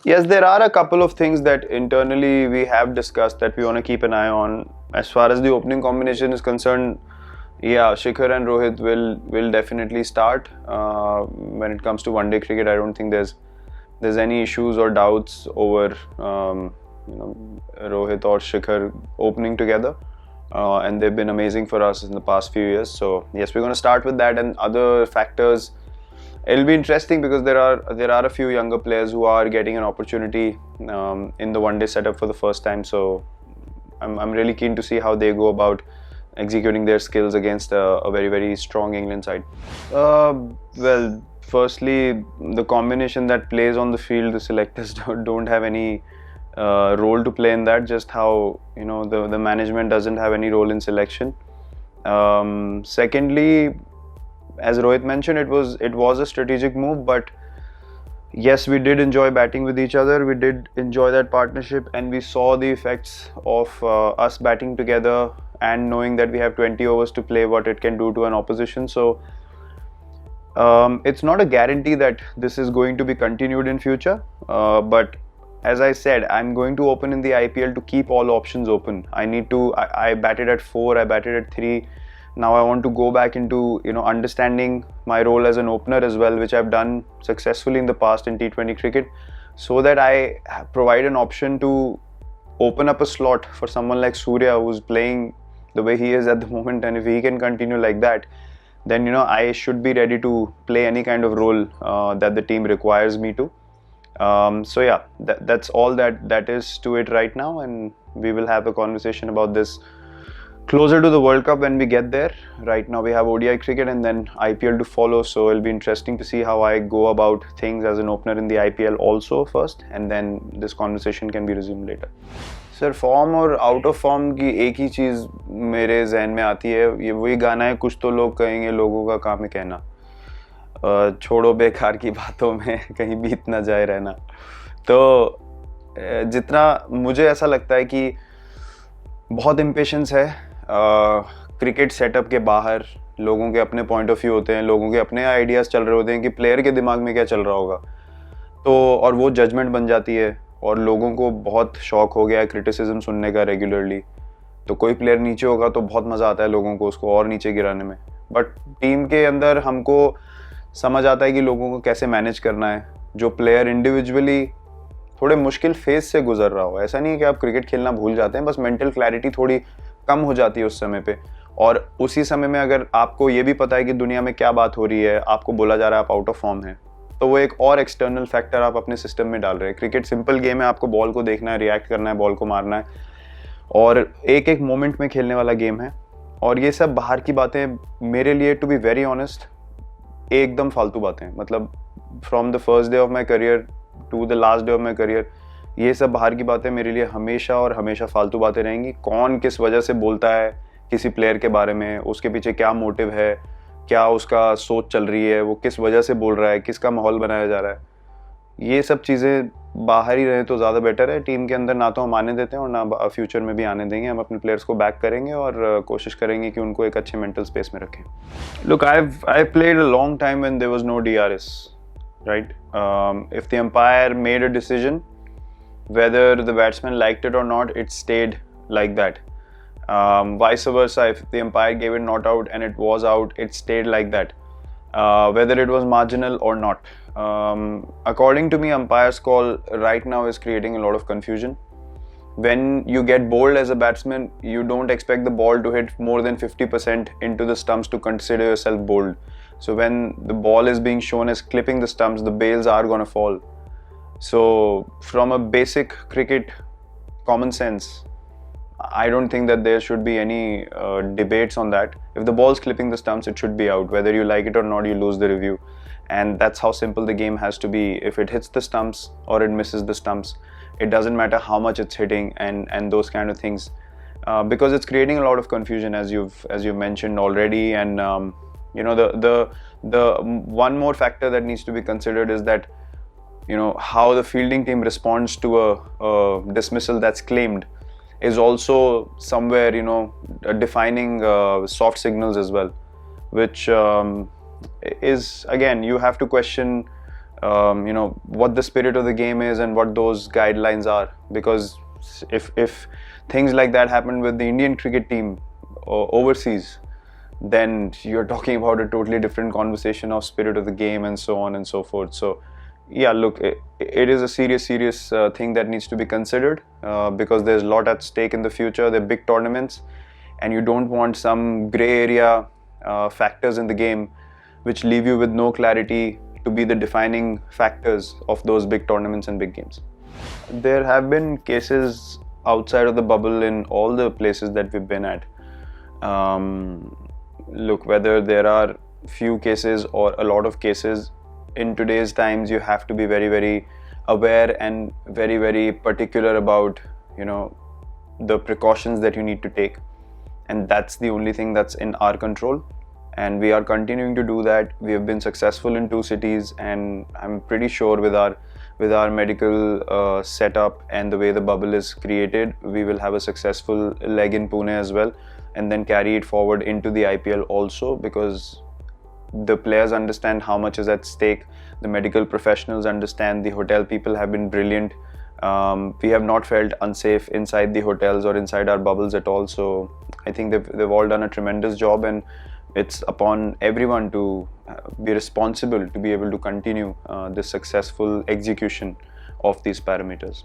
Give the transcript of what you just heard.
Yes, there are a couple of things that internally we have discussed that we want to keep an eye on. As far as the opening combination is concerned, yeah, Shikhar and Rohit will definitely start. When it comes to one-day cricket, I don't think there's any issues or doubts over Rohit or Shikhar opening together. And they've been amazing for us in the past few years. So yes, we're going to start with that, and other factors. It'll be interesting because there are a few younger players who are getting an opportunity in the one-day setup for the first time. So I'm really keen to see how they go about executing their skills against a very, very strong England side. Well, firstly, the combination that plays on the field, the selectors don't have any role to play in that. Just how the management doesn't have any role in selection. Secondly, as Rohit mentioned, it was a strategic move, but yes, we did enjoy batting with each other. We did enjoy that partnership, and we saw the effects of us batting together and knowing that we have 20 overs to play, what it can do to an opposition. So it's not a guarantee that this is going to be continued in future, but as I said, I'm going to open in the IPL to keep all options open. I batted at 4, I batted at 3. Now I want to go back into understanding my role as an opener as well, which I've done successfully in the past in T20 cricket, so that I provide an option to open up a slot for someone like Surya, who's playing the way he is at the moment, and if he can continue like that, then I should be ready to play any kind of role that the team requires me to. So yeah, that's all that is to it right now, and we will have a conversation about this closer to the World Cup when we get there. Right now we have ODI cricket and then IPL to follow, so it'll be interesting to see how I go about things as an opener in the IPL also first, and then this conversation can be resumed later. Sir form और out of form की एक ही चीज़ मेरे जहन में आती है, ये वही गाना है, कुछ तो लोग कहेंगे लोगों का काम है कहना, छोड़ो बेकार की बातों में कहीं बीत ना जाए रहना. तो जितना मुझे ऐसा लगता है कि बहुत इम्पेशंस है क्रिकेट सेटअप के बाहर. लोगों के अपने पॉइंट ऑफ व्यू होते हैं, लोगों के अपने आइडियाज़ चल रहे होते हैं कि प्लेयर के दिमाग में क्या चल रहा होगा, तो और वो जजमेंट बन जाती है. और लोगों को बहुत शौक हो गया है क्रिटिसिज्म सुनने का रेगुलरली. तो कोई प्लेयर नीचे होगा तो बहुत मज़ा आता है लोगों को उसको और नीचे गिराने में, बट टीम के अंदर हमको समझ आता है कि लोगों को कैसे मैनेज करना है. जो प्लेयर इंडिविजुअली थोड़े मुश्किल फेज से गुजर रहा हो, ऐसा नहीं है कि आप क्रिकेट खेलना भूल जाते हैं, बस मेंटल क्लैरिटी थोड़ी कम हो जाती है उस समय पे. और उसी समय में अगर आपको ये भी पता है कि दुनिया में क्या बात हो रही है, आपको बोला जा रहा है आप आउट ऑफ फॉर्म है, तो वो एक और एक्सटर्नल फैक्टर आप अपने सिस्टम में डाल रहे हैं. क्रिकेट सिंपल गेम है, आपको बॉल को देखना है, रिएक्ट करना है, बॉल को मारना है, और एक एक मोमेंट में खेलने वाला गेम है. और ये सब बाहर की बातें मेरे लिए, टू बी वेरी ऑनेस्ट, एकदम फालतू बातें. मतलब from the first day of my career to the last day of my career, ये सब बाहर की बातें मेरे लिए हमेशा और हमेशा फालतू बातें रहेंगी. कौन किस वजह से बोलता है किसी प्लेयर के बारे में, उसके पीछे क्या मोटिव है, क्या उसका सोच चल रही है, वो किस वजह से बोल रहा है, किसका माहौल बनाया जा रहा है, ये सब चीज़ें बाहर ही रहें तो ज़्यादा बेटर है. टीम के अंदर ना तो हम आने देते हैं और ना फ्यूचर में भी आने देंगे. हम अपने प्लेयर्स को बैक करेंगे और कोशिश करेंगे कि उनको एक अच्छे मेंटल स्पेस में रखें. Look, I played a long time when there was no DRS, right? If the umpire made a decision, whether the batsman liked it or not, it stayed like that. Vice versa, if the umpire gave it not out and it was out, it stayed like that, whether it was marginal or not. According to me, umpire's call right now is creating a lot of confusion. When you get bowled as a batsman, you don't expect the ball to hit more than 50% into the stumps to consider yourself bowled. So when the ball is being shown as clipping the stumps, the bails are going to fall. So from a basic cricket common sense, I don't think that there should be any debates on that. If the ball's clipping the stumps, it should be out. Whether you like it or not, you lose the review. And that's how simple the game has to be. If it hits the stumps or it misses the stumps, it doesn't matter how much it's hitting and those kind of things. Because it's creating a lot of confusion, as you've mentioned already. And the one more factor that needs to be considered is that how the fielding team responds to a dismissal that's claimed is also somewhere defining soft signals as well, which is, again, you have to question what the spirit of the game is and what those guidelines are. Because if things like that happen with the Indian cricket team overseas, then you're talking about a totally different conversation of spirit of the game and so on and so forth. So yeah, look, it is a serious thing that needs to be considered, because there's a lot at stake in the future. They're big tournaments, and you don't want some gray area factors in the game which leave you with no clarity to be the defining factors of those big tournaments and big games. There have been cases outside of the bubble in all the places that we've been at. Look, whether there are few cases or a lot of cases, in today's times you have to be very aware and very particular about the precautions that you need to take, and that's the only thing that's in our control, and we are continuing to do that. We have been successful in 2 cities, and I'm pretty sure with our medical setup and the way the bubble is created, we will have a successful leg in Pune as well, and then carry it forward into the IPL also, because the players understand how much is at stake. The medical professionals understand. The hotel people have been brilliant. We have not felt unsafe inside the hotels or inside our bubbles at all. So I think they've all done a tremendous job, and it's upon everyone to be responsible to be able to continue the successful execution of these parameters.